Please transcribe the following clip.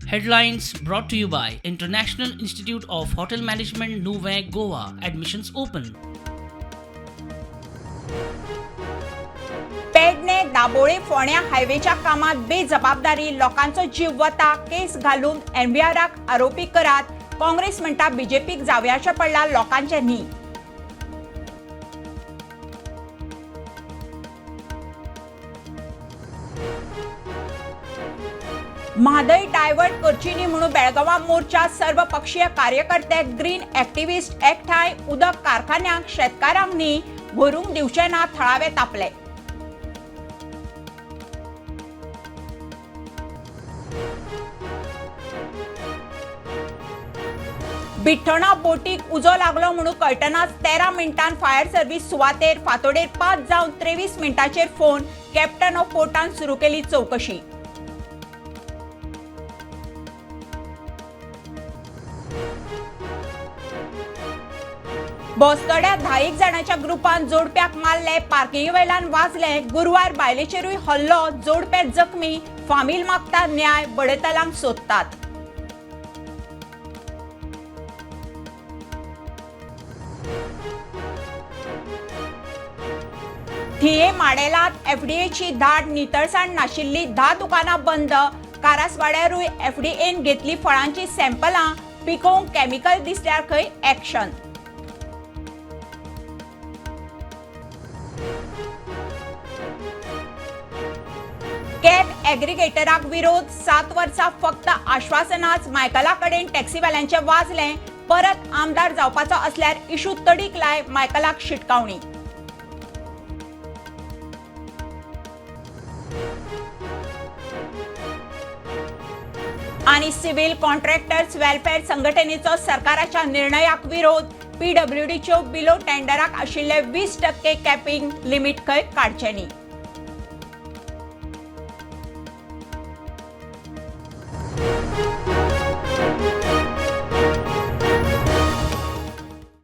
Headlines brought to you by International Institute of Hotel Management, Nuvei, Goa. Admissions open. Pedne Dabole फोण्या हायवेच्या कामात बेजबाबदारी लोकांचो जीव वता केस घालून एनव्हीआराक आरोपी करात काँग्रेस म्हणटा बीजेपीक जावयाचे पडला लोकांचे न्ही. म्हादय डायवर्ट करची न्ही म्हणून बेळगांवां मोर्चा सर्वपक्षीय कार्यकर्ते ग्रीन एक्टिविस्ट एकठांय उदक कारखान्यांक शेतकारांक न्ही भरूंक दिवचे ना थळावे तापले. बिठ्ठणा बोटीक उजो लागलो म्हणून कळटनाच 13 मिनटां फायर सर्व्हिस सुवातेर फातोडेर 5 जावन 23 मिनटांचेर फोन कॅप्टन ऑफ पोर्टान सुरू केली चौकशी. बसतड्या 10 जणांच्या ग्रुपान जोडप्याक मारले पार्किंगे वयल्यान वाजले गुरुवार बायलेचेरूय हल्लो जोडपे जखमी फामील मागता न्याय बडयतल्यांक सोदतात. थिये माडेलात एफडीएची धाड नितळसाण नाशिल्ली 10 दुकानां बंद कारसवाड्यारूय एफडीएन घेतली फळांची सॅम्पलां पिकोवंक केमिकल दिसल्यार खंय एक्शन. कॅब एग्रिगेटराक विरोध 7 वर्सां फक्त आश्वासनाच मायकला कडेन टॅक्सीवाल्यांचे वाजले परत आमदार जावपाचो असल्यार इशू तडीक लाय मायकलाक शिटकावणी. आणि सिव्हिल कॉन्ट्रॅक्टर्स वेलफेअर संघटनेचो सरकाराच्या निर्णयाक विरोध पीडब्ल्यूडीच्यो बिलो टेंडराक आशिल्ले 20% कॅपिंग लिमिट खंय काडचे न्ही.